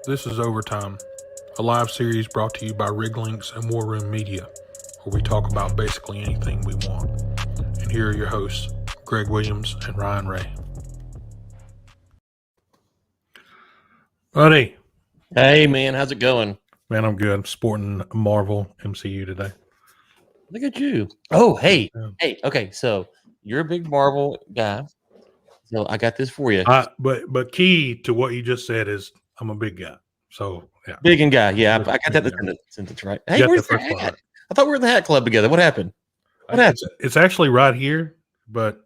This is Overtime, a live series brought to you by Lynx and War Room Media, where we talk about basically anything we want. And here are your hosts, Greg Williams and Ryan Ray. Buddy. Hey, man, how's it going? Man, I'm good. I'm sporting Marvel MCU today. Look at you. Oh, hey. Okay, so you're a big Marvel guy. So I got this for you. But key to what you just said is I'm a big guy. So, yeah. Big and guy. Yeah, I got that sentence right. Hey, where's the hat? Part. I thought we were in the hat club together. What happened? It's actually right here, but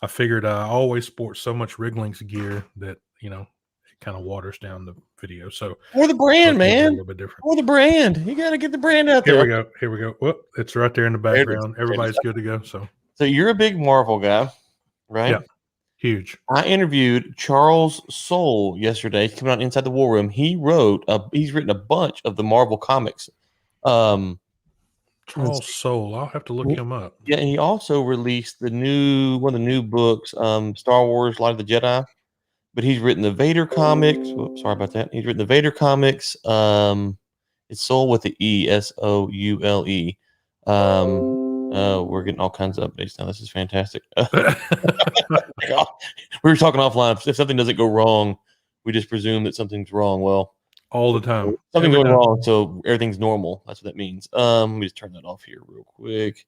I figured I always sport so much Lynx gear that, you know, it kind of waters down the video. So for the brand, man. A little bit different. For the brand. You got to get the brand out there. Here we go. Whoop, it's right there in the background. Everybody's good to go. So you're a big Marvel guy, right? Yeah. Huge. I interviewed Charles Soule yesterday. He's coming out Inside the War Room. He's written a bunch of the Marvel comics. Charles Soule. I'll have to look him up. Yeah, and he also released one of the new books, Star Wars: Light of the Jedi. But he's written the Vader comics. Whoops, sorry about that. He's written the Vader comics. It's Soule with the E, Soule. We're getting all kinds of updates now. This is fantastic. We were talking offline. If something doesn't go wrong, we just presume that something's wrong. Well, all the time. Something going wrong, so everything's normal. That's what that means. Let me just turn that off here real quick.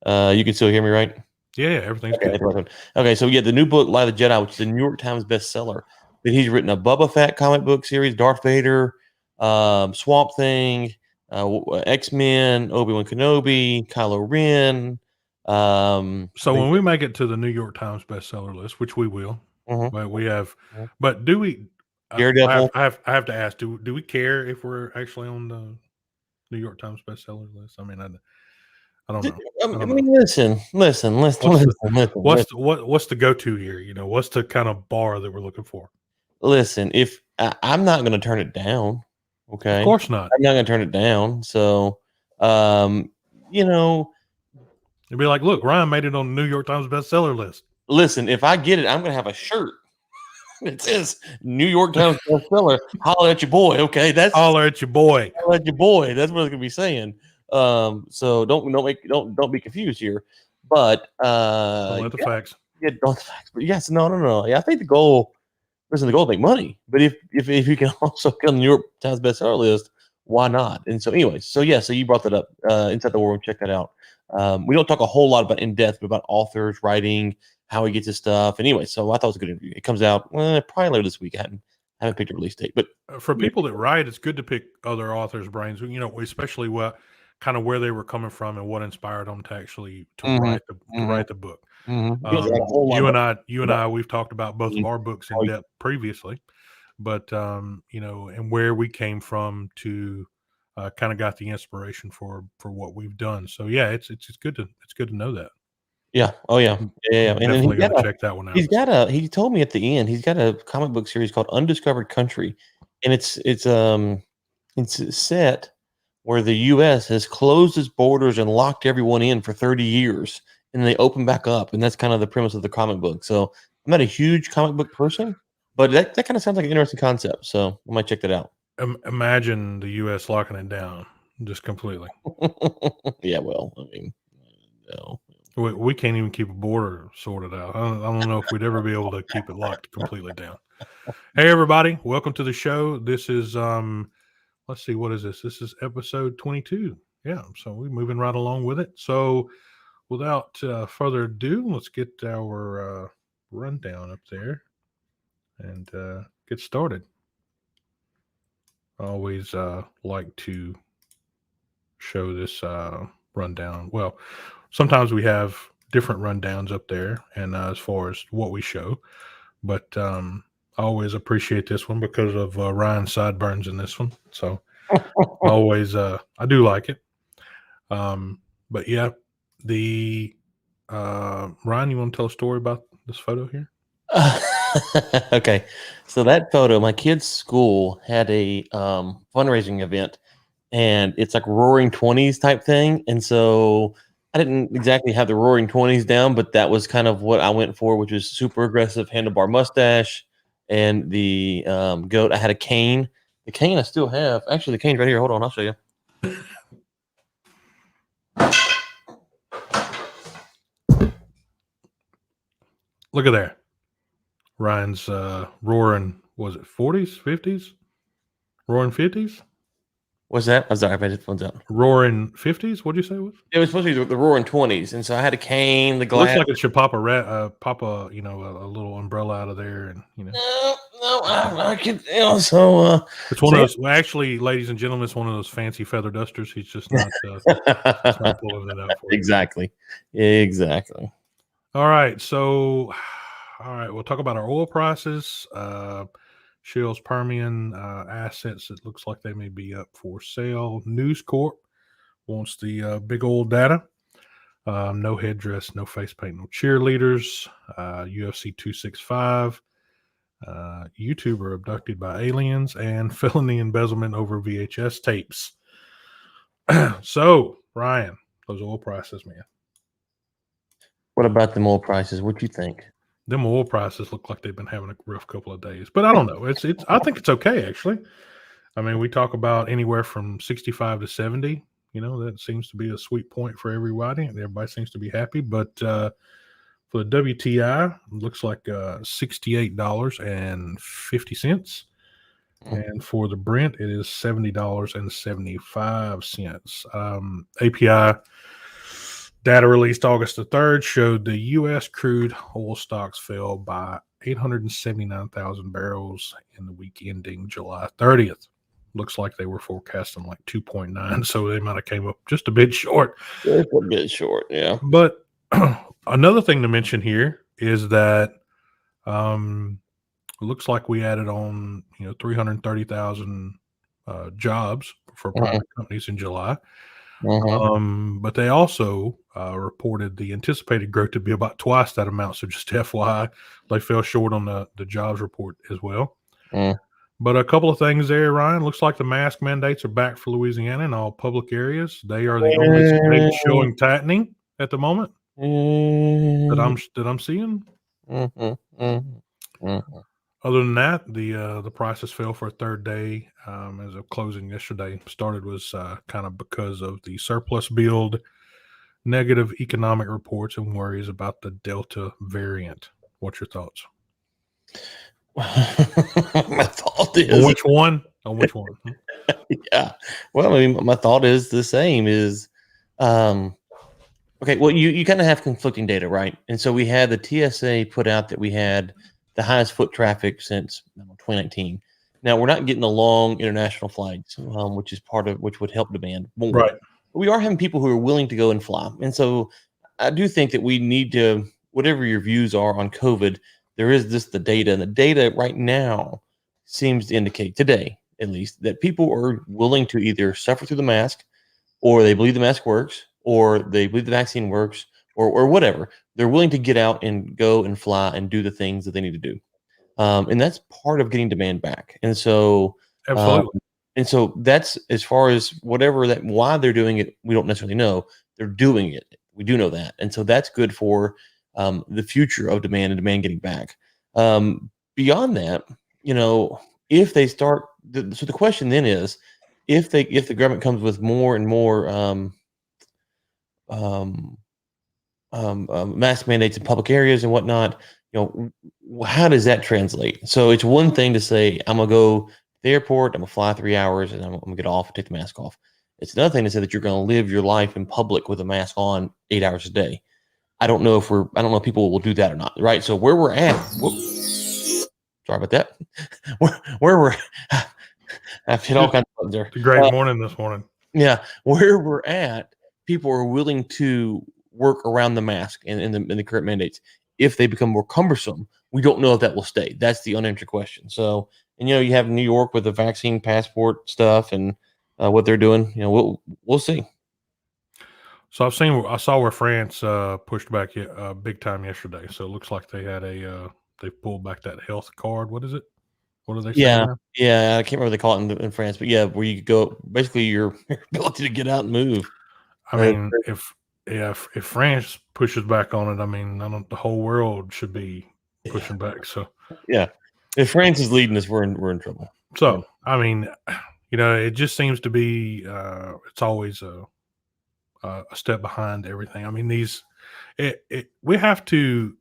You can still hear me, right? Yeah, everything's good. Okay, so yeah, the new book, Light of the Jedi, which is a New York Times bestseller. But he's written a Boba Fett comic book series, Darth Vader, Swamp Thing, X-Men, Obi-Wan Kenobi, Kylo Ren. So when we make it to the New York Times bestseller list, which we will, but we have, but do we? Daredevil. I have to ask: Do we care if we're actually on the New York Times bestseller list? I mean, I don't know. I mean, listen. What's the go-to here? You know, what's the kind of bar that we're looking for? Listen, if I'm not going to turn it down, okay, of course not. I'm not going to turn it down. So, you know, it'd be like, look, Ryan made it on the New York Times bestseller list. Listen, if I get it, I'm going to have a shirt. It says New York Times bestseller. Holler at your boy, okay? That's holler at your boy. Holler at your boy. That's what it's going to be saying. So don't be confused here. But don't let the facts. Yeah, don't the facts. But yes, no. Yeah, I think the goal is to make money. But if you can also get on the New York Times bestseller list, why not? And so anyway, so you brought that up. Inside the War Room, check that out. We don't talk a whole lot about in depth, but about authors, writing, how he gets his stuff. Anyway, so I thought it was a good interview. It comes out probably later this week. I haven't picked a release date, but for people that write, it's good to pick other authors' brains. You know, especially kind of where they were coming from and what inspired them to actually write the book. You and I, we've talked about both of our books in depth previously, but you know, and where we came from to kind of got the inspiration for what we've done. So yeah, it's good to know that. Yeah. Oh yeah. Yeah. And definitely got to check that one out. He told me at the end, he's got a comic book series called Undiscovered Country, and it's set where the U.S. has closed its borders and locked everyone in for 30 years, and they open back up, and that's kind of the premise of the comic book. So I'm not a huge comic book person, but that kind of sounds like an interesting concept. So I might check that out. Imagine the U.S. locking it down just completely. Yeah, well, I mean, no. We can't even keep a border sorted out. I don't know if we'd ever be able to keep it locked completely down. Hey, everybody. Welcome to the show. This is, let's see, what is this? This is episode 22. Yeah, so we're moving right along with it. So without further ado, let's get our rundown up there and get started. I always like to show this rundown. Well, sometimes we have different rundowns up there, and as far as what we show, but I always appreciate this one because of Ryan's sideburns in this one. So always, I do like it. But yeah, the Ryan, you want to tell a story about this photo here? Okay, so that photo, my kid's school had a fundraising event, and it's like Roaring 20s type thing, and so I didn't exactly have the Roaring 20s down, but that was kind of what I went for, which was super aggressive handlebar mustache and the goat. I had a cane. The cane I still have. Actually, the cane's right here. Hold on, I'll show you. Look at that. Ryan's roaring, was it 40s, 50s? Roaring 50s? What's that? I'm sorry, I had headphones out. Roaring 50s? What'd you say it was? It was supposed to be the roaring 20s, and so I had a cane, the glass. Looks like it should pop a little umbrella out of there, and No, I can. So it's one of those. Well, actually, ladies and gentlemen, it's one of those fancy feather dusters. He's just not pulling that out for you. Exactly. All right, so we'll talk about our oil prices. Shell's Permian assets. It looks like they may be up for sale. NewsCorp wants the big old data. No Headdress, no Facepaint, no Cheerleaders. UFC 265. YouTuber abducted by aliens, and felony embezzlement over VHS tapes. So, Ryan, those oil prices, man. What about the oil prices? What do you think? Them oil prices look like they've been having a rough couple of days, but I don't know. It's. I think it's okay, actually. I mean, we talk about anywhere from 65 to 70. That seems to be a sweet point for everybody, and everybody seems to be happy. But for the WTI, it looks like $68.50. And for the Brent, it is $70.75. API data released August the 3rd showed the U.S. crude oil stocks fell by 879,000 barrels in the week ending July 30th. Looks like they were forecasting like 2.9, so they might have came up just a bit short. It's a bit short, yeah. But another thing to mention here is that it looks like we added on 330,000 jobs for private companies in July. But they also reported the anticipated growth to be about twice that amount. So just FYI, they fell short on the jobs report as well. But a couple of things there, Ryan. Looks like the mask mandates are back for Louisiana in all public areas. They are the only state showing tightening at the moment that I'm seeing. Other than that, the prices fell for a third day as of closing yesterday. Started was kind of because of the surplus build, negative economic reports, and worries about the Delta variant. What's your thoughts? My thought is on which one? Yeah. Well, I mean, my thought is the same. Is okay. Well, you kind of have conflicting data, right? And so we had the TSA put out that we had the highest foot traffic since 2019. Now we're not getting the long international flights, which would help demand more. Right. But we are having people who are willing to go and fly, and so I do think that we need to, whatever your views are on COVID, there is the data, and the data right now seems to indicate today, at least, that people are willing to either suffer through the mask, or they believe the mask works, or they believe the vaccine works, or whatever. They're willing to get out and go and fly and do the things that they need to do. And that's part of getting demand back. And so, absolutely. And so that's, as far as why they're doing it, we don't necessarily know. They're doing it. We do know that. And so that's good for the future of demand and demand getting back. Beyond that, if they start, so the question then is, if the government comes with more and more mask mandates in public areas and whatnot, how does that translate? So it's one thing to say, I'm gonna go to the airport, I'm gonna fly 3 hours, and I'm gonna get off and take the mask off. It's another thing to say that you're gonna live your life in public with a mask on 8 hours a day. I don't know if people will do that or not, right? So where we're at, sorry about that. Where we're, I've hit all kinds of buttons there. It's a great morning this morning. Yeah, where we're at, people are willing to work around the mask and the current mandates. If they become more cumbersome, we don't know if that will stay. That's the unanswered question. So, and you have New York with the vaccine passport stuff and what they're doing. We'll see. So I saw where France pushed back big time yesterday. So it looks like they had they pulled back that health card. What is it? What are they saying? Yeah. I can't remember what they call it in France, but yeah, where you go, basically your ability to get out and move. I mean, if France pushes back on it, I mean, the whole world should be pushing back. So yeah. If France is leading us, we're in trouble. So, I mean, it just seems to be it's always a step behind everything. I mean, we have to.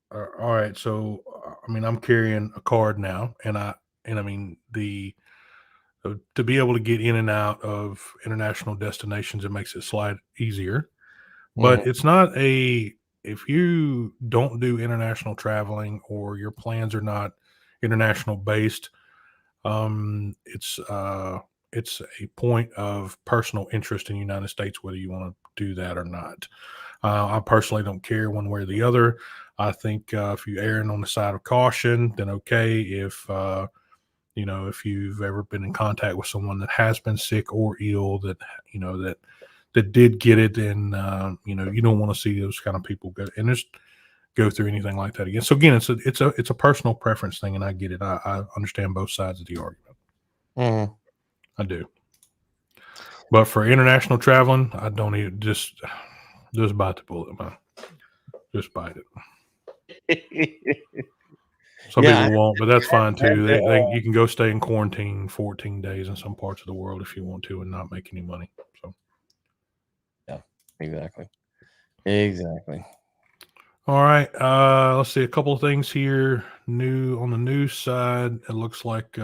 All right, so I mean, I'm carrying a card now, and I mean to be able to get in and out of international destinations, it makes it slide easier. But it's not if you don't do international traveling or your plans are not international based, it's a point of personal interest in the United States whether you want to do that or not. I personally don't care one way or the other. I think if you're erring on the side of caution, then okay. If you've ever been in contact with someone that has been sick or ill, that did get it, and you don't want to see those kind of people go through anything like that again. So again, it's a personal preference thing, and I get it. I understand both sides of the argument. I do. But for international traveling, I don't even just bite the bullet, man. Just bite it. Some people won't, but that's fine too. You can go stay in quarantine 14 days in some parts of the world if you want to and not make any money. So, yeah, exactly. All right. Let's see a couple of things here. New on the news side, it looks like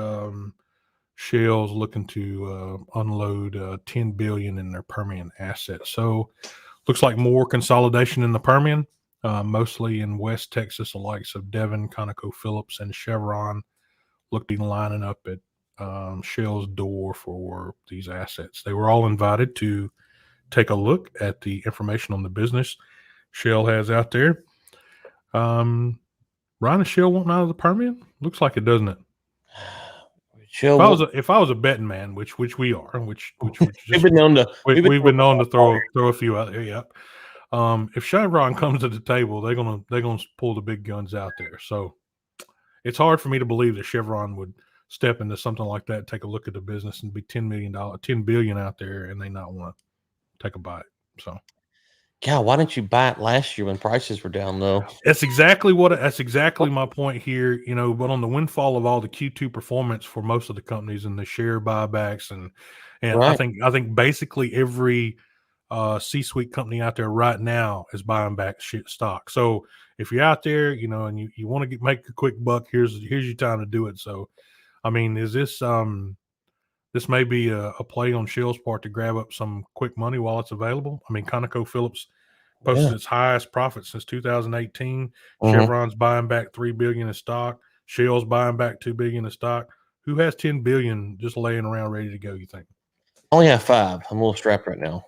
Shell's looking to unload $10 billion in their Permian assets. So, looks like more consolidation in the Permian. Mostly in West Texas, the likes of Devon, ConocoPhillips, and Chevron looked to be lining up at Shell's door for these assets. They were all invited to take a look at the information on the business Shell has out there. Ryan, is Shell wanting out of the Permian? Looks like it, doesn't it? If I was a betting man, which we are, which we've been known to throw a few out there. Yep. If Chevron comes to the table, they're gonna pull the big guns out there. So it's hard for me to believe that Chevron would step into something like that, take a look at the business, and be $10 billion out there, and they not want to take a bite. So, yeah, why didn't you buy it last year when prices were down though? That's exactly my point here. But on the windfall of all the Q2 performance for most of the companies and the share buybacks and right. I think basically every C-suite company out there right now is buying back stock. So if you're out there, and you want to make a quick buck, here's your time to do it. So, I mean, is this may be a play on Shell's part to grab up some quick money while it's available? I mean, ConocoPhillips posted its highest profit since 2018. Chevron's buying back $3 billion in stock. Shell's buying back $2 billion in stock. Who has $10 billion just laying around ready to go, you think? I only have 5. I'm a little strapped right now.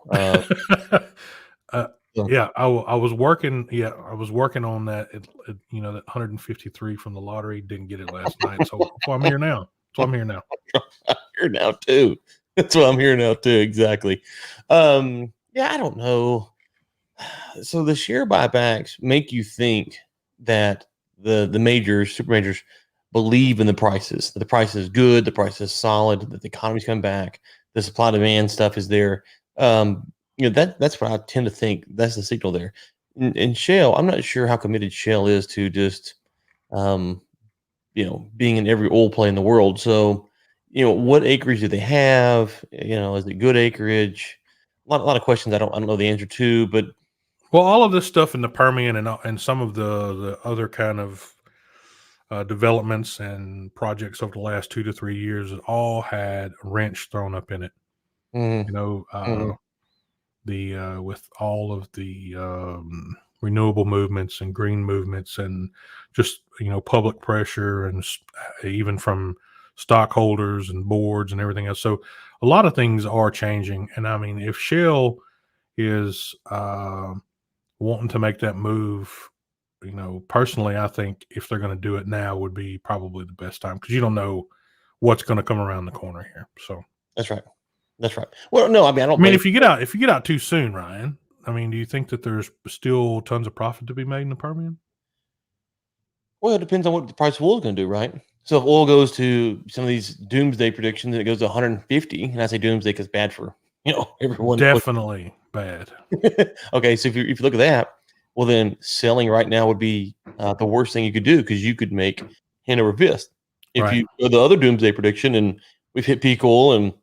Yeah, I was working. Yeah, I was working on that. That 153 from the lottery. Didn't get it last night, so I'm here now. I'm here now too. That's why I'm here now too. Exactly. Yeah, I don't know. So the share buybacks make you think that the majors, super majors, believe in the prices. That the price is good, the price is solid, that the economy's coming back. The supply demand stuff is there. That's what I tend to think. That's the signal there. In Shell, I'm not sure how committed Shell is to just, being in every oil play in the world. So, what acreage do they have? Is it good acreage? A lot of questions I don't know the answer to. But all of this stuff in the Permian and some of the other kind of developments and projects over the last 2 to 3 years all had a wrench thrown up in it. With all of the renewable movements and green movements and just public pressure and even from stockholders and boards and everything else. So a lot of things are changing. And I mean, if Shell is wanting to make that move, personally, I think if they're going to do it now would be probably the best time, because you don't know what's going to come around the corner here. So that's right. Well, no, I mean, I mean, if you get out too soon, Ryan, I mean, do you think that there's still tons of profit to be made in the Permian? Well, it depends on what the price of oil is going to do, right? So if oil goes to some of these doomsday predictions and it goes to 150, and I say doomsday because bad for everyone. Definitely bad. Okay, so if you look at that, well, then selling right now would be the worst thing you could do, because you could make hand over fist. If you go the other doomsday prediction and we've hit peak oil and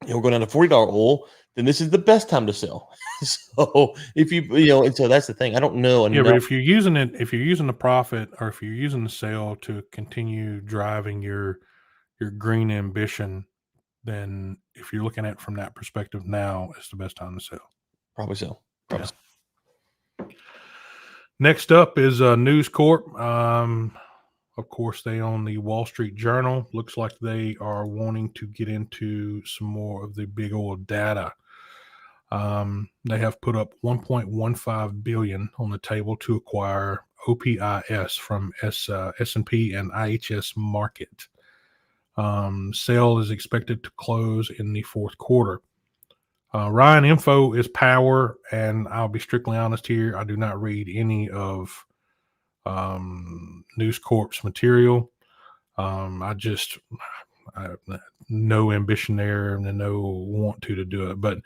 we're going down to $40 oil, then this is the best time to sell. So if and so that's the thing. I don't know. Yeah, but if you're using the profit, or if you're using the sale to continue driving your green ambition, then if you're looking at it from that perspective, now is the best time to sell. Probably so. Yeah. Next up is NewsCorp. Of course, they own the Wall Street Journal. Looks like they are wanting to get into some more of the big oil data. They have put up $1.15 billion on the table to acquire OPIS from S&P and IHS Market. Sale is expected to close in the fourth quarter. Ryan Info is power, and I'll be strictly honest here. I do not read any of NewsCorp's material. I have no ambition there and no want to do it. But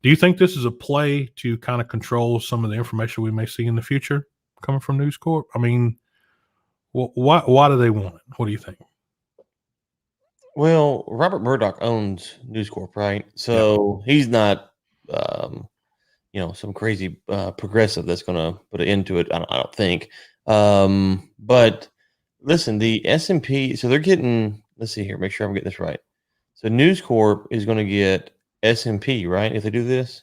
do you think this is a play to kind of control some of the information we may see in the future coming from NewsCorp? I mean, why do they want it? What do you think? Well, Robert Murdoch owns NewsCorp, right? So he's not, some crazy progressive that's going to put an end to it. I don't think. But listen, the S&P. So they're getting. Let's see here. Make sure I'm getting this right. So NewsCorp is going to get S&P, right? If they do this,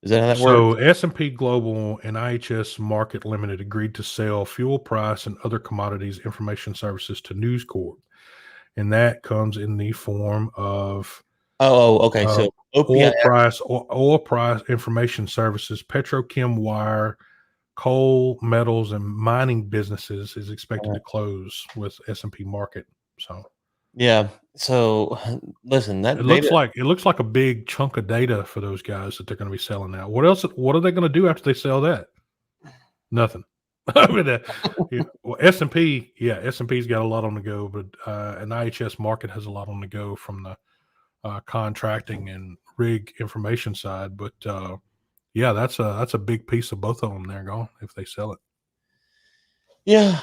is that how that works? So S&P Global and IHS Market Limited agreed to sell fuel price and other commodities information services to NewsCorp. And that comes in the form of okay. So oil price information services, petrochem wire, coal, metals, and mining businesses is expected to close with S&P Market. So yeah. So listen, looks like a big chunk of data for those guys that they're going to be selling now. What else? What are they going to do after they sell that? Nothing. I mean, S&P, S&P's got a lot on the go, but an IHS Market has a lot on the go from the contracting and rig information side. But that's a big piece of both of them. They're gone if they sell it. Yeah,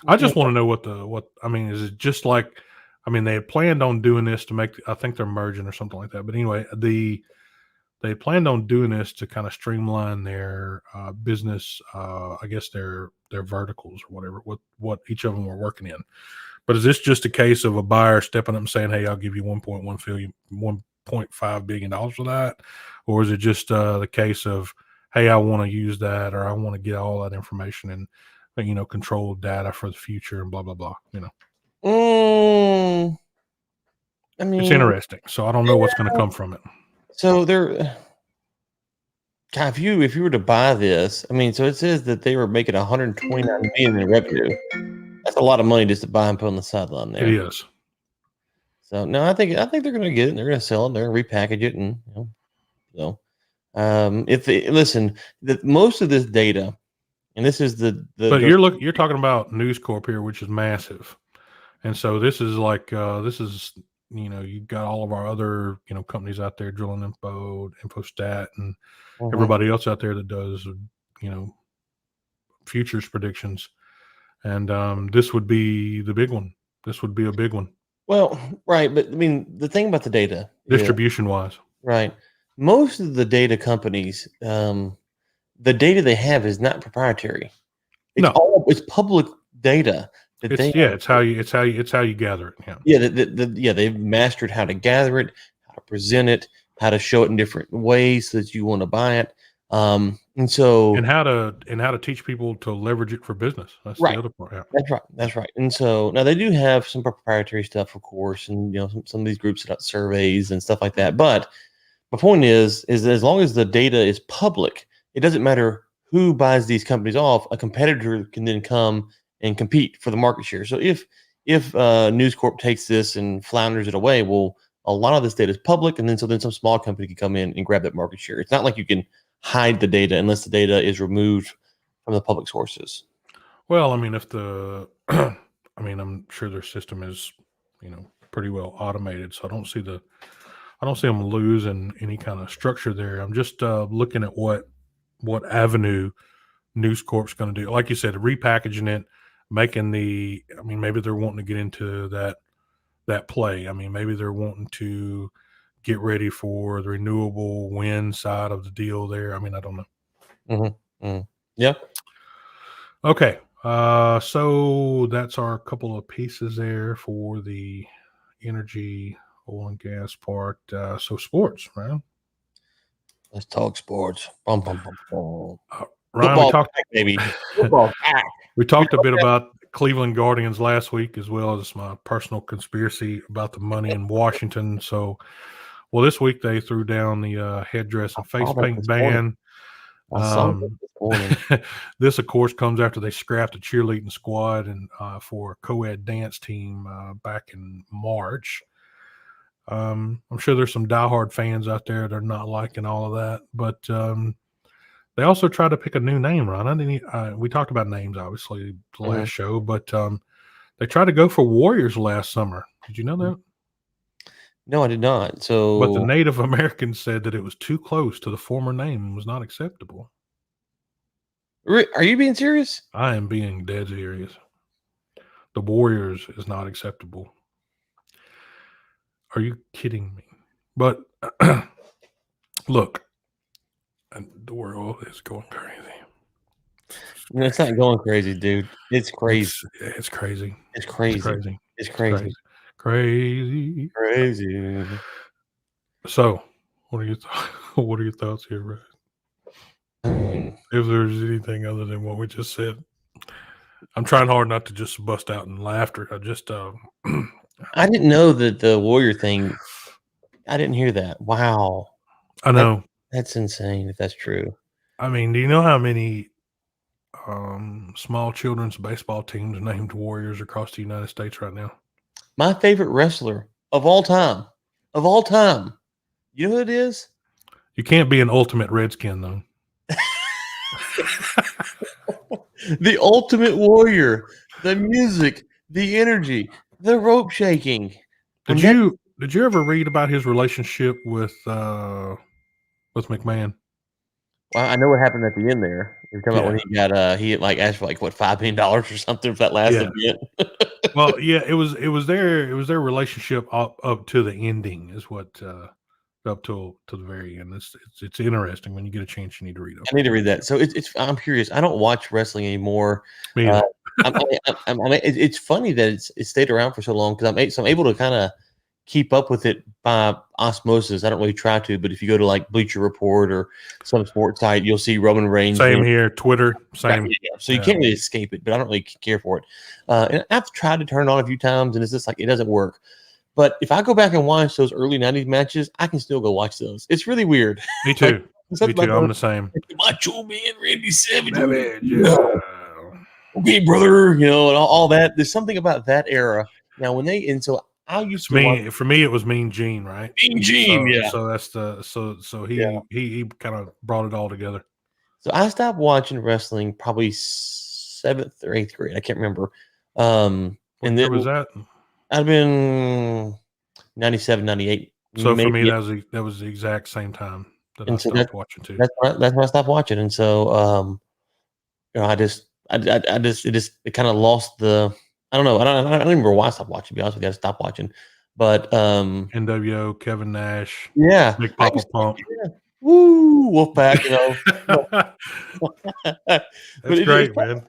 I just want to know is it just like, they had planned on doing this to make, I think they're merging or something like that. But anyway, they planned on doing this to kind of streamline their business, I guess their verticals or whatever, what each of them were working in. But is this just a case of a buyer stepping up and saying, hey, I'll give you $1.5 billion for that? Or is it just the case of, hey, I want to use that, or I want to get all that information and, control data for the future and blah, blah, blah, it's interesting. So I don't know what's going to come from it. So if you were to buy this, so it says that they were making $129 million in revenue. That's a lot of money just to buy and put on the sideline there. It is. So no, I think they're going to get it. And they're going to sell it. They're going to repackage it, and if they listen, most of this data, and this is but you're talking about NewsCorp here, which is massive, and so this is like you've got all of our other companies out there, Drilling Info, Infostat, and everybody else out there that does futures predictions, and this would be the big one. This would be a big one. Well, right, but the thing about the data, distribution wise, right? Most of the data companies, the data they have is not proprietary. It's public data. It's how you gather it. Yeah, they've mastered how to gather it, how to present it, how to show it in different ways so that you want to buy it, and how to teach people to leverage it for business. That's right. The other part. Yeah. That's right. And so now they do have some proprietary stuff, of course, and some of these groups set up surveys and stuff like that. But my point is as long as the data is public, it doesn't matter who buys these companies off. A competitor can then come and compete for the market share. So if NewsCorp takes this and flounders it away, well, a lot of this data is public, and then some small company can come in and grab that market share. It's not like you can hide the data unless the data is removed from the public sources. Well, if I'm sure their system is, pretty well automated, so I don't see them losing any kind of structure there. I'm just looking at what avenue NewsCorp's going to do. Like you said, repackaging it, making the. I mean, maybe they're wanting to get into that play. I mean, maybe they're wanting to get ready for the renewable wind side of the deal there. I mean, I don't know. Yeah. Okay. So that's our couple of pieces there for the energy, oil and gas part. So sports, right? Let's talk sports. Bum, bum, bum, bum. Ryan, Football back, baby. Football back. we talked a bit about Cleveland Guardians last week, as well as my personal conspiracy about the money in Washington. So, well, this week they threw down the headdress and face paint ban. This, of course, comes after they scrapped a cheerleading squad and for a co-ed dance team back in March. I'm sure there's some diehard fans out there that are not liking all of that, but they also tried to pick a new name, Ron. We talked about names, obviously, the last show, but they tried to go for Warriors last summer. Did you know that? No, I did not. But the Native Americans said that it was too close to the former name and was not acceptable. Are you being serious? I am being dead serious. The Warriors is not acceptable. Are you kidding me? But look, the world is going crazy. No, it's not going crazy, dude. It's crazy. It's crazy. It's crazy. It's crazy. It's crazy. Crazy. So, what are your thoughts here, Brad? If there's anything other than what we just said, I'm trying hard not to just bust out in laughter. I just I didn't know that the Warrior thing. I didn't hear that. Wow. I know. That's insane if that's true. I mean, do you know how many small children's baseball teams named Warriors across the United States right now? My favorite wrestler of all time. You know who it is? You can't be an ultimate Redskin, though. The Ultimate Warrior, the music, the energy, the rope shaking. Did you ever read about his relationship with McMahon? Well, I know what happened at the end there. You're talking about when he got he like asked for like what $5 million or something for that last event. Well, yeah, it was their relationship up to the ending is what up to the very end. It's interesting. When you get a chance, you need to read it. I need to read that. So I'm curious. I don't watch wrestling anymore. It's funny that it's stayed around for so long because I'm able to kind of keep up with it by osmosis. I don't really try to, but if you go to like Bleacher Report or some sports site, you'll see Roman Reigns. Same here, Twitter, same. Right, yeah. So you can't really escape it, but I don't really care for it. And I've tried to turn it on a few times, and it's just like it doesn't work. But if I go back and watch those early 90s matches, I can still go watch those. It's really weird. Me too. Me too. I'm the same. Macho Man, Randy Savage. Okay, brother, you know, and all that. There's something about that era. Now, I used to for me, it was Mean Gene, right? Mean Gene, yeah. So that's he kind of brought it all together. So I stopped watching wrestling probably 7th or 8th grade. I can't remember. And then was that? I'd been 97, 98. So for me, that was the exact same time that I stopped watching too. That's when I stopped watching, and so it kind of lost the. I don't know. I don't remember why I stopped watching. To be honest with you, I stopped watching. But NWO, Kevin Nash, yeah, Big Papa Pump, woo, Wolfpack, you know. That's great, man.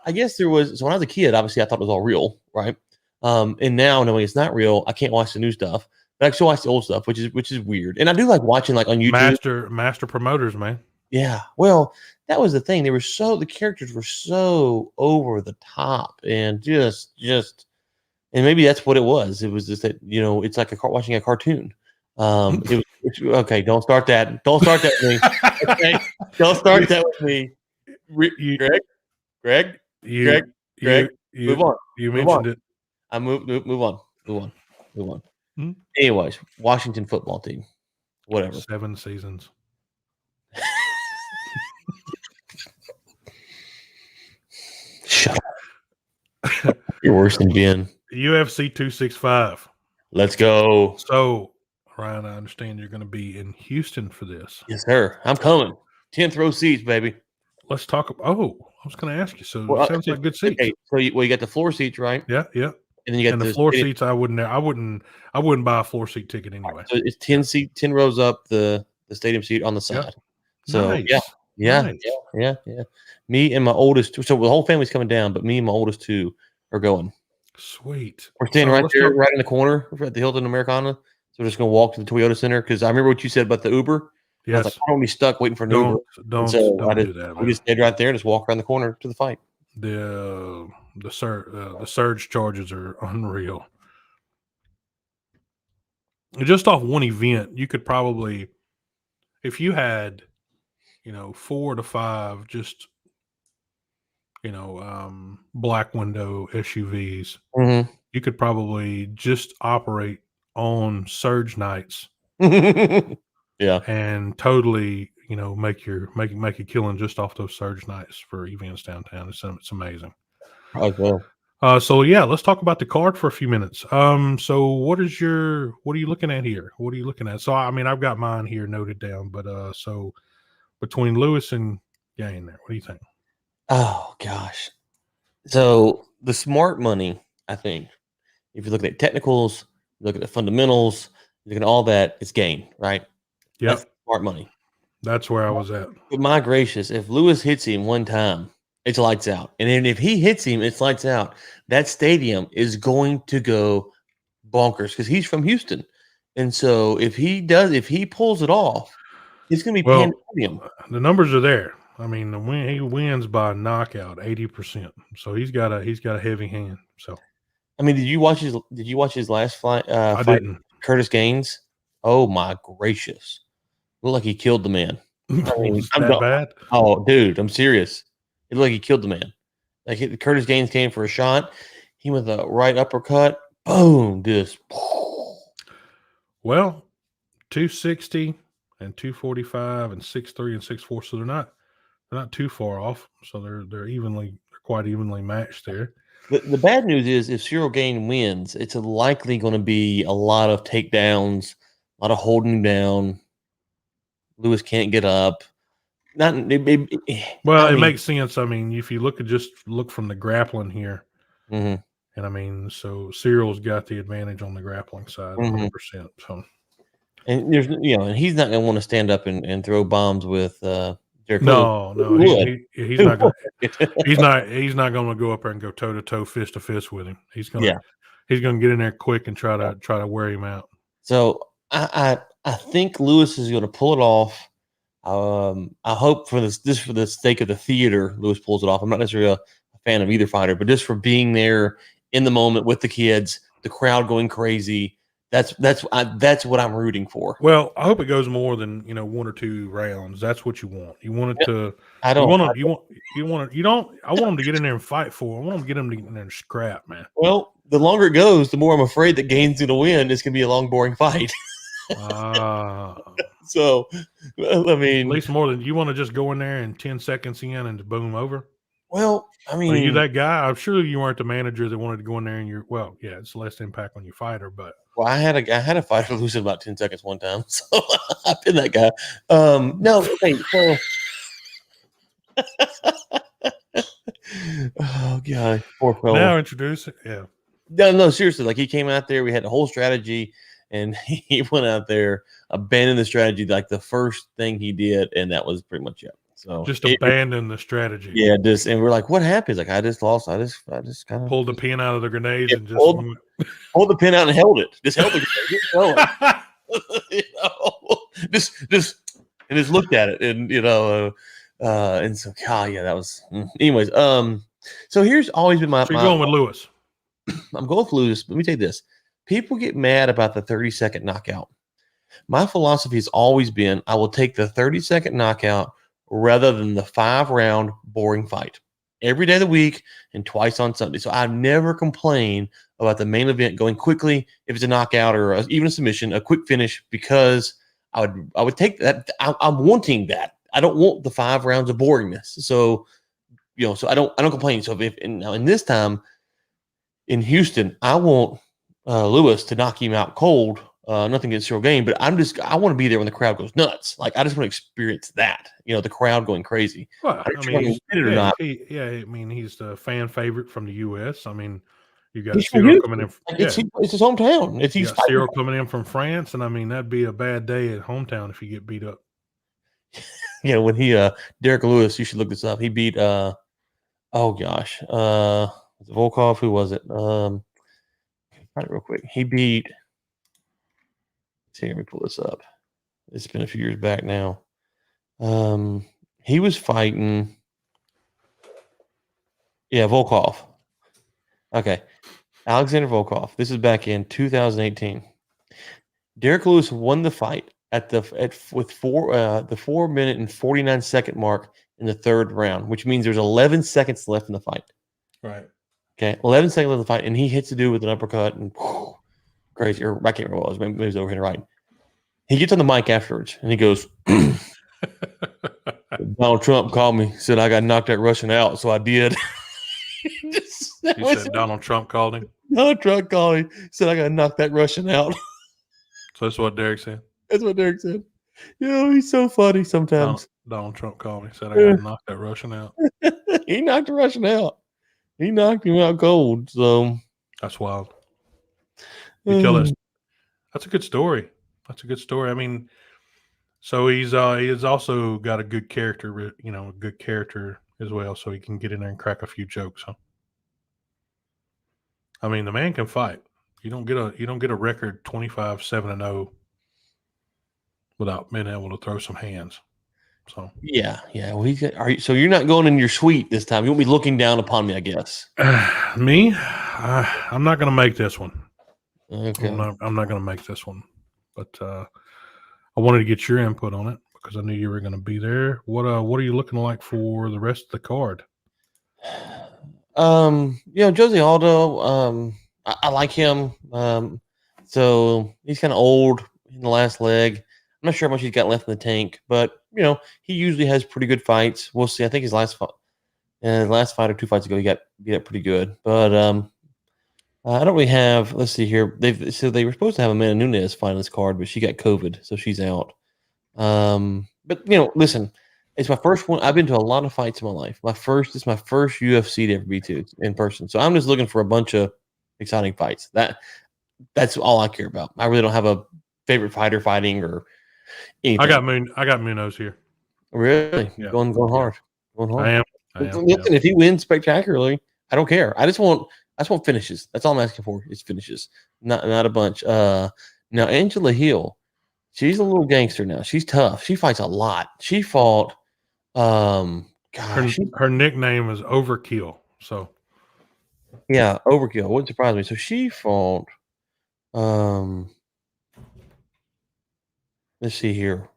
I guess there was. So when I was a kid, obviously I thought it was all real, right? And now knowing it's not real, I can't watch the new stuff, but I still watch the old stuff, which is weird. And I do like watching like on YouTube. Master promoters, man. Yeah, well, that was the thing. The characters were so over the top and just, and maybe that's what it was. It was just that, you know, it's like watching a cartoon. Okay, don't start that. Don't start that with me. Okay, don't start that with me. Greg, move on. You mentioned it. I move on. Anyways, Washington football team, whatever. 7 seasons. Shut up. You're worse than Ben. UFC 265. Let's go. So, Ryan, I understand you're going to be in Houston for this. Yes, sir. I'm coming. 10th row seats, baby. let's talk. Oh, I was going to ask you. So Well, it sounds like good seats. okay, so you got the floor seats, right? Yeah, yeah. And then you got And the floor seats, I wouldn't buy a floor seat ticket anyway. So it's 10 rows up the stadium seat on the side. Yep. So nice. yeah. Nice. Me and my oldest, so the whole family's coming down, but me and my oldest two are going. Sweet. We're standing right there, right in the corner at the Hilton Americana. So we're just gonna walk to the Toyota Center because I remember what you said about the Uber. Yes. I was like, I don't want to be stuck waiting for an Uber. Don't do that. Man. We just stayed right there and just walk around the corner to the fight. The surge charges are unreal. Just off one event, you could probably, if you had, 4 to 5 just, black window SUVs, you could probably just operate on surge nights. Yeah. And totally, make a killing just off those surge nights for events downtown. It's amazing. Okay. So yeah, let's talk about the card for a few minutes. So what are you looking at here? What are you looking at? So I mean, I've got mine here noted down, but so between Lewis and Gain there, what do you think? Oh gosh. So the smart money, I think, if you're looking at technicals, you look at the fundamentals, you look at all that, it's Gain, right? Yeah. That's smart money. That's where I was at. But my gracious, if Lewis hits him one time, it's lights out. And then if he hits him, it's lights out. That stadium is going to go bonkers because he's from Houston. And so if he pulls it off, it's going to be pandemonium. The numbers are there. I mean, he wins by knockout, 80%. So he's got a heavy hand. So, I mean, did you watch his last fight? I didn't. Curtis Gaines. Oh my gracious! Looked like he killed the man. I mean, that bad? Oh, dude, I'm serious. It looked like he killed the man. Like Curtis Gaines came for a shot. He went the right uppercut. Boom! Just. Well, 260 and 245 and 6'3" and 6'4", so they're not too far off. So they're quite evenly matched there. The bad news is if Cyril Gain wins, it's likely going to be a lot of takedowns, a lot of holding down. Lewis can't get up. It makes sense. I mean, if you look from the grappling here, and I mean, so Cyril's got the advantage on the grappling side, 100%. So, and there's and he's not going to want to stand up and throw bombs with Derek. No, he's not going. He's not going to go up there and go toe to toe, fist to fist with him. He's going to get in there quick and try to wear him out. So I think Lewis is going to pull it off. I hope for the sake of the theater, Lewis pulls it off. I'm not necessarily a fan of either fighter, but just for being there in the moment with the kids, the crowd going crazy. That's what I'm rooting for. Well, I hope it goes more than 1 or 2 rounds. That's what you want. You want it to. I want them to get in there and fight for. I want them to get them to get in there and scrap, man. Well, the longer it goes, the more I'm afraid that Gaines going to win. It's going to be a long, boring fight. So, I mean, at least more than you want to just go in there and 10 seconds in and boom over. Well, I mean, are you that guy? I'm sure you weren't the manager that wanted to go in there and it's less impact on your fighter, but. Well, I had a fighter lose in about 10 seconds one time, so I've been that guy. No, okay, so. Oh god, poor fellow. Now introduce it, yeah. No, seriously. Like he came out there, we had the whole strategy, and he went out there, abandoned the strategy like the first thing he did, and that was pretty much it. So just abandon the strategy. Yeah, and we're like, what happened? Like I just lost. I just kind of pulled the pin out of the grenades and just pulled the pin out and held it. Just held the just looked at it, and and so that was. Anyways, so here's always been my. So you're going with Lewis. I'm going with Lewis. Let me take this. People get mad about the 30-second knockout. My philosophy has always been I will take the 30-second knockout rather than the 5-round boring fight every day of the week and twice on Sunday. So I've never complained about the main event going quickly if it's a knockout or even a submission, a quick finish, because I would take that. I'm wanting that. I don't want the 5 rounds of boringness. So so I don't complain. So in this time in Houston, I want Lewis to knock him out cold Nothing against Cyril Gain, but I want to be there when the crowd goes nuts. Like I just want to experience that. The crowd going crazy. Well, I I don't care mean, if I win it or not. I mean, he's the fan favorite from the U.S. I mean, you got He's from Cyril coming in. Houston. Like, it's his hometown. If You he's got Cyril coming in from France, and I mean that'd be a bad day at hometown if you get beat up. when he Derek Lewis, you should look this up. He beat oh gosh, Volkov. Who was it? Find it real quick. He beat. See, let me pull this up. It's been a few years back now. He was fighting. Yeah, Volkov. Okay, Alexander Volkov. This is back in 2018. Derek Lewis won the fight with the 4 minute and 49 second mark in the third round, which means there's 11 seconds left in the fight. Right. Okay, 11 seconds left in the fight, and he hits the dude with an uppercut and crazy. Or I can't remember what it was. Maybe it was overhand right. He gets on the mic afterwards, and he goes, Donald Trump called me, said I got knocked that Russian out, so I did. You said Donald Trump called him? Donald Trump called me, said I got knocked that Russian out. So that's what Derek said? That's what Derek said. He's so funny sometimes. Donald Trump called me, said I got to knock that Russian out. He knocked the Russian out. He knocked him out cold. So that's wild. You tell us. That's a good story. That's a good story. I mean, so he's also got a good character, a good character as well, so he can get in there and crack a few jokes. Huh? I mean, the man can fight. You don't get a record 25-7-0 without being able to throw some hands. So yeah. Well, so you're not going in your suite this time. You won't be looking down upon me, I guess. Me, I'm not going to make this one. Okay. I'm not going to make this one, but I wanted to get your input on it because I knew you were going to be there. What are you looking like for the rest of the card? Jose Aldo. I like him. So he's kind of old in the last leg. I'm not sure how much he's got left in the tank, but he usually has pretty good fights. We'll see. I think his last fight or 2 fights ago, he got beat up pretty good. But I don't really have. Let's see here. They were supposed to have Amanda Nunes fight on this card, but she got COVID, so she's out. But listen, it's my first one. I've been to a lot of fights in my life. This is my first UFC to ever be to in person. So I'm just looking for a bunch of exciting fights. That's all I care about. I really don't have a favorite fighter fighting or anything. I got Munoz here. Really? Yeah. Going hard. I am. Listen, if he wins spectacularly, I don't care. I just want finishes. That's all I'm asking for is finishes. Not a bunch. Now Angela Hill, she's a little gangster now. She's tough. She fights a lot. She fought her nickname is Overkill. So yeah, Overkill. Wouldn't surprise me. So she fought let's see here.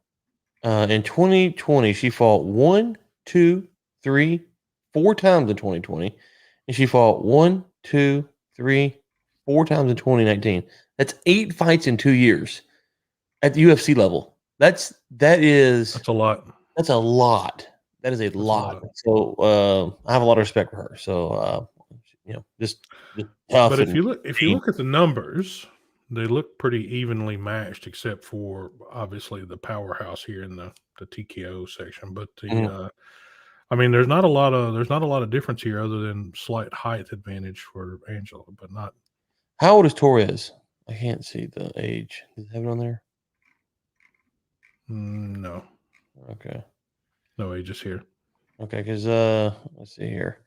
In 2020, she fought 1, 2, 3, 4 times in 2020. And she fought 1, 2, 3, 4 times in 2019. That's 8 fights in 2 years at the UFC level. That's a lot. That's a lot. That is a lot. So I have a lot of respect for her. So just tough. But if you look at the numbers, they look pretty evenly matched, except for obviously the powerhouse here in the TKO section. But I mean, there's not a lot of difference here other than slight height advantage for Angela, but not. How old is Torres? I can't see the age. Does it have it on there? No. Okay. No ages here. Okay, because let's see here.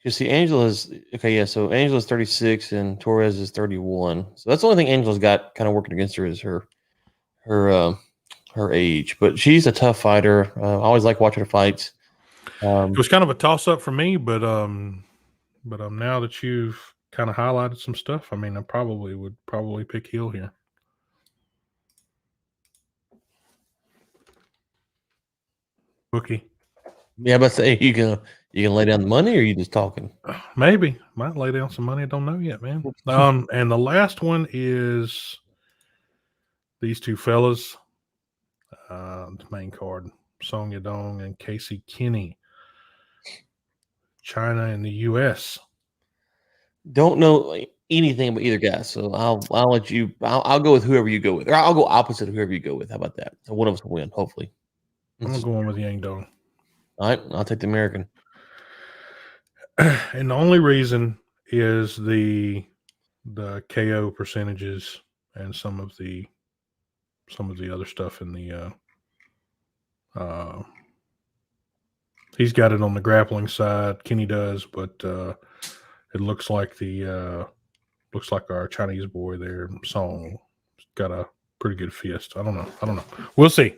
You see, Angela's okay. Yeah, so Angela's 36 and Torres is 31. So that's the only thing Angela's got kind of working against her is her age. But she's a tough fighter. I always like watching her fights. It was kind of a toss up for me, but now that you've kind of highlighted some stuff, I mean, I would probably pick Hill here. Bookie. Yeah, but say you can lay down the money, or are you just talking? Maybe might lay down some money. I don't know yet, man. And the last one is these two fellas, the main card, Song Yadong and Casey Kinney, China and the U.S. Don't know. anything but either guy. So I'll let you. I'll go with whoever you go with, or I'll go opposite of whoever you go with. How about that? So one of us will win, hopefully. I'm gonna go on with Yang Dong. All right, I'll take the American. And the only reason is the KO percentages and some of the other stuff in the he's got it on the grappling side. Kenny does, but it looks like our Chinese boy there, Song, got a pretty good fist. I don't know. We'll see.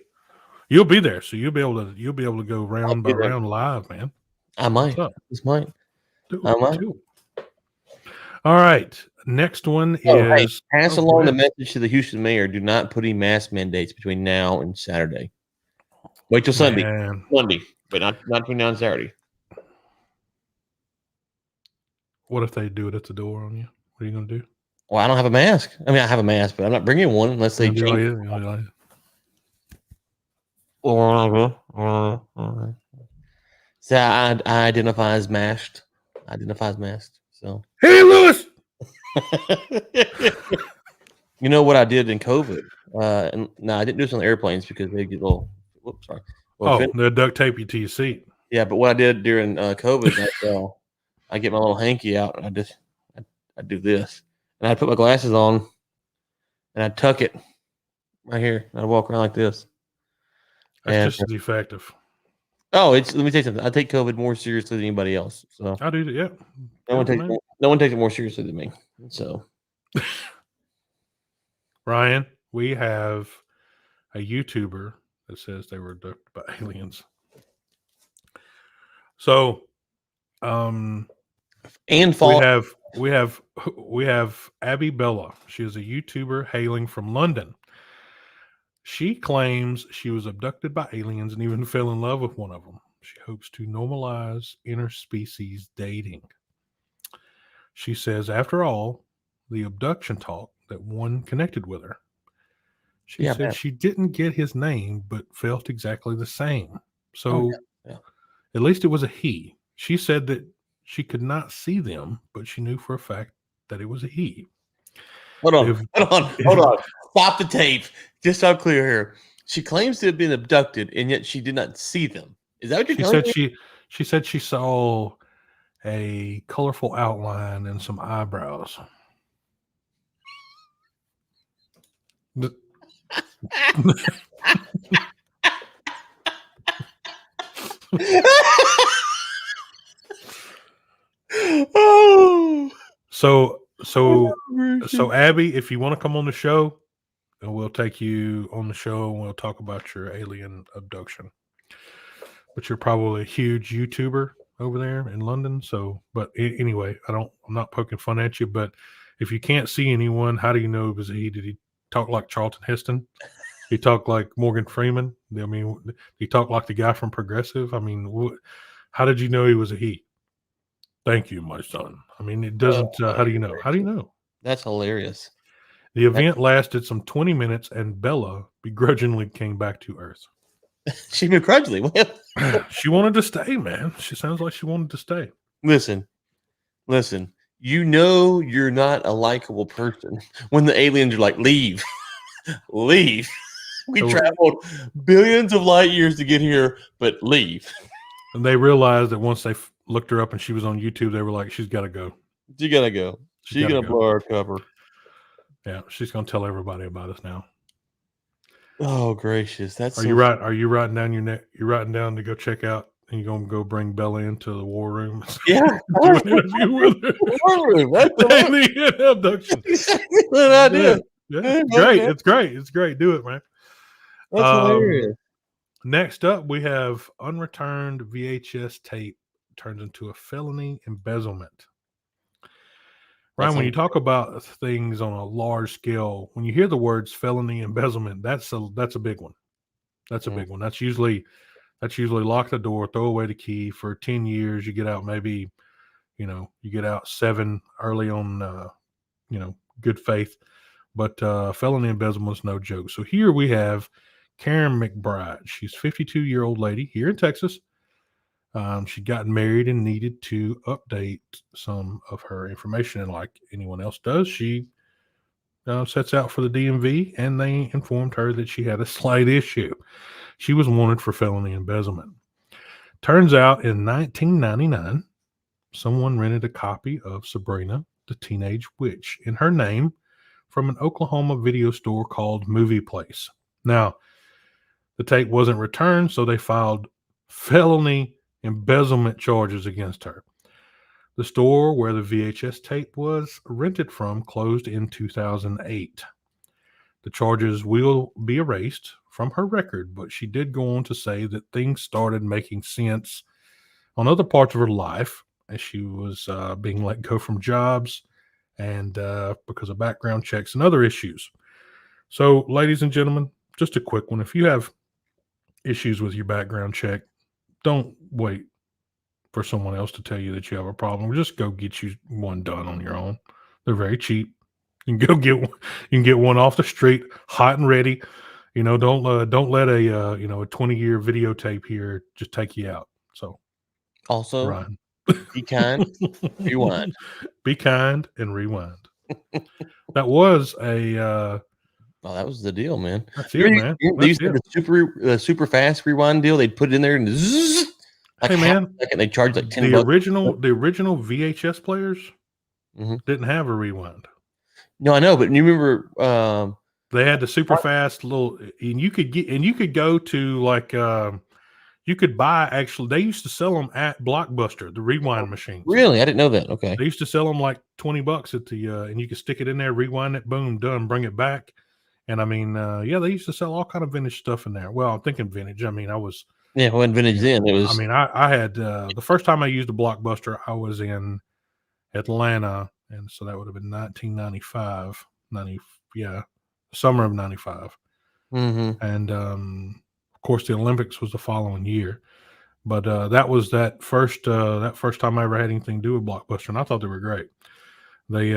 You'll be there, so you'll be able to go round by round live, man. I might. This might. I might. All right. Next one is pass along the message to the Houston mayor. Do not put any mask mandates between now and Saturday. Wait till Sunday. Monday, but not between now and Saturday. What if they do it at the door on you? What are you going to do? Well, I don't have a mask. I mean, I have a mask, but I'm not bringing one unless they change it. So I identify as masked. So hey, Lewis. You know what I did in COVID? And no, I didn't do this on the airplanes because they get a little. Whoops, sorry. They'll duct tape you to your seat. Yeah, but what I did during COVID, I get my little hanky out and I do this, and I put my glasses on, and I tuck it right here. And I walk around like this. That's just as effective. Oh, let me tell you something. I take COVID more seriously than anybody else. So I do. Yeah. No one takes it more seriously than me. So, Ryan, we have a YouTuber that says they were abducted by aliens. So, we have Abby Bella. She is a YouTuber hailing from London. She claims she was abducted by aliens and even fell in love with one of them. She hopes to normalize interspecies dating. She says, after all, the abduction talk that one connected with her. She said she didn't get his name, but felt exactly the same. So at least it was a he. She said that she could not see them, but she knew for a fact that it was a he. Hold on. Stop the tape. Just so I'm clear here. She claims to have been abducted, and yet she did not see them. Is that what you're telling me? She said she saw a colorful outline and some eyebrows. So Abby, if you want to come on the show, then we'll take you on the show and we'll talk about your alien abduction. But you're probably a huge YouTuber over there in London. So, but anyway, I'm not poking fun at you, but if you can't see anyone, how do you know it was he? Did he talk like Charlton Heston? He talked like Morgan Freeman? I mean, he talked like the guy from Progressive? I mean, how did you know he was a he? Thank you, my son. I mean, it doesn't, how do you know? How do you know? That's hilarious. The event lasted some 20 minutes and Bella begrudgingly came back to Earth. She begrudgingly? She wanted to stay, man. She sounds like she wanted to stay. Listen. You know you're not a likable person when the aliens are like, leave. Leave. We traveled billions of light years to get here, but leave. And they realized that once they looked her up and she was on YouTube, they were like, she's got to go. She got to go. She's going to blow our cover. Yeah, she's going to tell everybody about us now. Oh, gracious. Are you writing down you're writing down to go check out and you're going to go bring Bella into the war room? Yeah. Do an interview with her. War room. That's abduction. Good idea. Yeah. It's great. It's great. Do it, man. That's hilarious. Next up, we have unreturned VHS tape turns into a felony embezzlement. Ryan, when you talk about things on a large scale, when you hear the words felony embezzlement, that's a big one. That's a big one. That's usually lock the door, throw away the key for 10 years. You get out maybe, you get out 7 early on, good faith. But felony embezzlement is no joke. So here we have Karen McBride. She's a 52-year-old lady here in Texas. She'd gotten married and needed to update some of her information. And like anyone else does, she sets out for the DMV, and they informed her that she had a slight issue. She was wanted for felony embezzlement. Turns out in 1999, someone rented a copy of Sabrina, the Teenage Witch, in her name from an Oklahoma video store called Movie Place. Now, the tape wasn't returned, so they filed felony embezzlement charges against her. The store where the VHS tape was rented from closed in 2008. The charges will be erased from her record, but she did go on to say that things started making sense on other parts of her life as she was being let go from jobs and because of background checks and other issues. So, ladies and gentlemen, just a quick one. If you have issues with your background check, don't wait for someone else to tell you that you have a problem. Just go get you one done on your own. They're very cheap. You can go get one. You can get one off the street, hot and ready. Don't let a 20-year videotape here just take you out. So, Also, Ryan, be kind, rewind. Be kind and rewind. That was a. Oh, that was the deal, man. That's it, man. They used to have the super fast rewind deal. They'd put it in there and zzz, like hey, man, they charge like $10. The original VHS players didn't have a rewind. No, I know, but you remember they had the super fast little, and you could go to like you could buy, actually they used to sell them at Blockbuster, the rewind machines. Really? I didn't know that. Okay. They used to sell them like $20 at the and you could stick it in there, rewind it, boom, done, bring it back. And I mean, they used to sell all kind of vintage stuff in there. Well, I'm thinking vintage. I mean, I was it wasn't vintage then. It was. I mean, I had the first time I used a Blockbuster, I was in Atlanta, and so that would have been 1995, summer of 95. And of course, the Olympics was the following year. But that was that first time I ever had anything to do with Blockbuster, and I thought they were great. They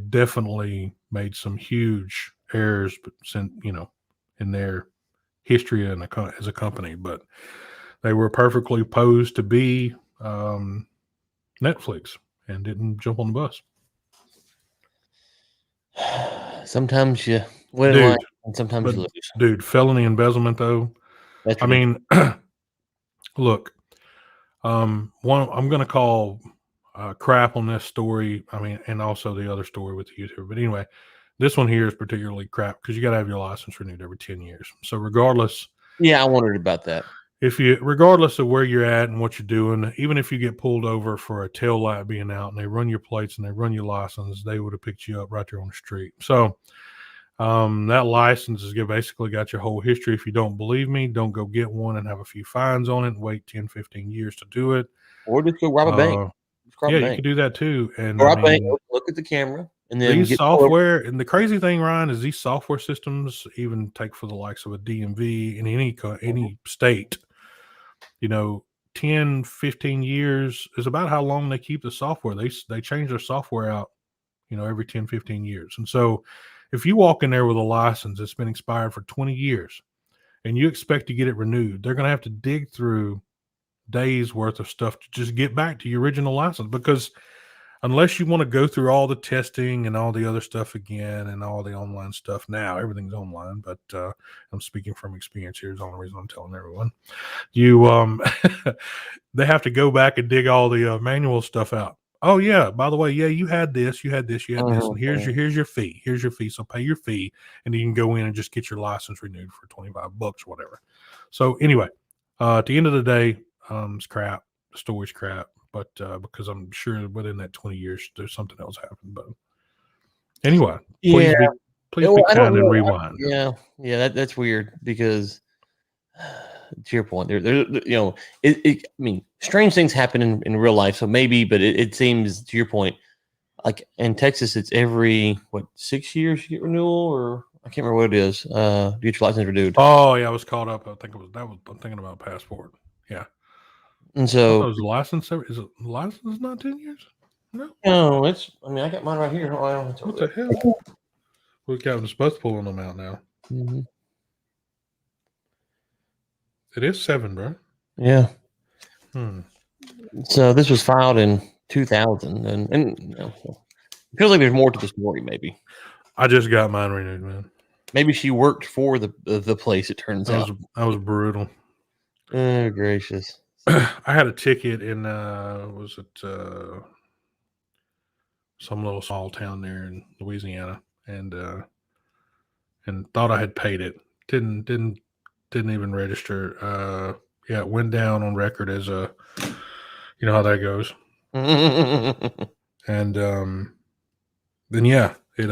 definitely made some huge errors, but in their history as a company, but they were perfectly posed to be Netflix and didn't jump on the bus. Sometimes you win in life, and sometimes you lose. Dude, felony embezzlement though. That's look, I'm going to call crap on this story. I mean, and also the other story with the YouTuber. But anyway, this one here is particularly crap because you got to have your license renewed every 10 years. So regardless. Yeah, I wondered about that. Regardless of where you're at and what you're doing, even if you get pulled over for a tail light being out and they run your plates and they run your license, they would have picked you up right there on the street. So that license has basically got your whole history. If you don't believe me, don't go get one and have a few fines on it and wait 10, 15 years to do it. Or just go rob a bank. You can do that too. And rob a bank, look at the camera. And then these software, and the crazy thing, Ryan, is these software systems even take for the likes of a DMV in any state, 10, 15 years is about how long they keep the software. They change their software out, every 10, 15 years. And so if you walk in there with a license that's been expired for 20 years and you expect to get it renewed, they're going to have to dig through days worth of stuff to just get back to your original license, because unless you want to go through all the testing and all the other stuff again and all the online stuff, now everything's online, but I'm speaking from experience here is the only reason I'm telling everyone. They have to go back and dig all the manual stuff out. Oh yeah, by the way, you had this, and here's your fee. Here's your fee. So pay your fee, and you can go in and just get your license renewed for $25 or whatever. So anyway, at the end of the day, it's crap. The story's crap. But because I'm sure within that 20 years, there's something else happened. But anyway, please be kind and rewind. That's weird because, to your point, strange things happen in real life. So maybe, but it seems, to your point, like in Texas, it's every 6 years you get renewal, or I can't remember what it is. To get your license renewed. Oh yeah, I was caught up. I'm thinking about passport. Yeah. And so, the license is it license not 10 years? No, I got mine right here. What the hell? We're supposed to pull them out now. It is 7, bro. Yeah. So this was filed in 2000, and you know, it feels like there's more to the story. Maybe I just got mine renewed, man. maybe she worked for the place. It turns out That was brutal. Oh gracious! I had a ticket in was it some little small town there in Louisiana, and thought I had paid it. Didn't even register. Yeah, it went down on record as a, you know how that goes. And then yeah, it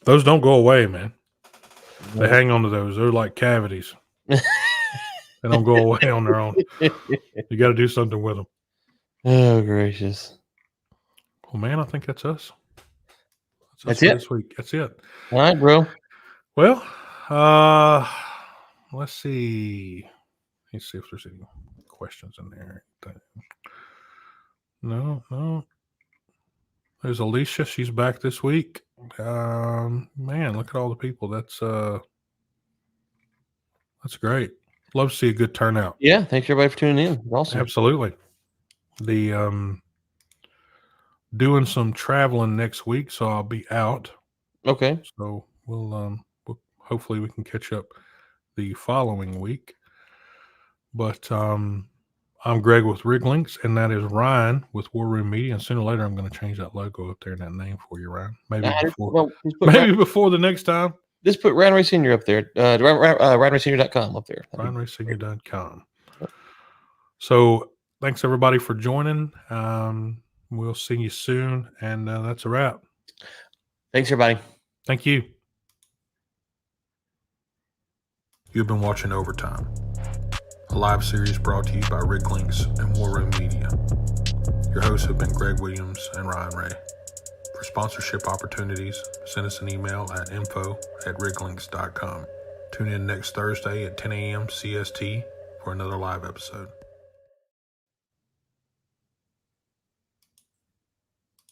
those don't go away, man. They hang on to those. They're like cavities. They don't go away on their own. You got to do something with them. Oh gracious! Well, man, I think that's us. That's for it this week. That's it. All right, bro. Well, let's see. Let's see if there's any questions in there. No. There's Alicia. She's back this week. Man, look at all the people. That's great. Love to see a good turnout. Yeah, thanks everybody for tuning in. Awesome. Absolutely. The doing some traveling next week, so I'll be out. Okay. So we'll hopefully we can catch up the following week. But I'm Greg with Lynx, and that is Ryan with War Room Media. And sooner or later, I'm going to change that logo up there and that name for you, Ryan. Maybe before the next time. Just put Ryan Ray Senior up there. RyanRaySenior.com up there. RyanRaySenior.com. So thanks everybody for joining. We'll see you soon, and that's a wrap. Thanks everybody. Thank you. You've been watching Overtime, a live series brought to you by Lynx and War Room Media. Your hosts have been Greg Williams and Ryan Ray. For sponsorship opportunities, send us an email at info@riglynx.com. Tune in next Thursday at 10 a.m. CST for another live episode.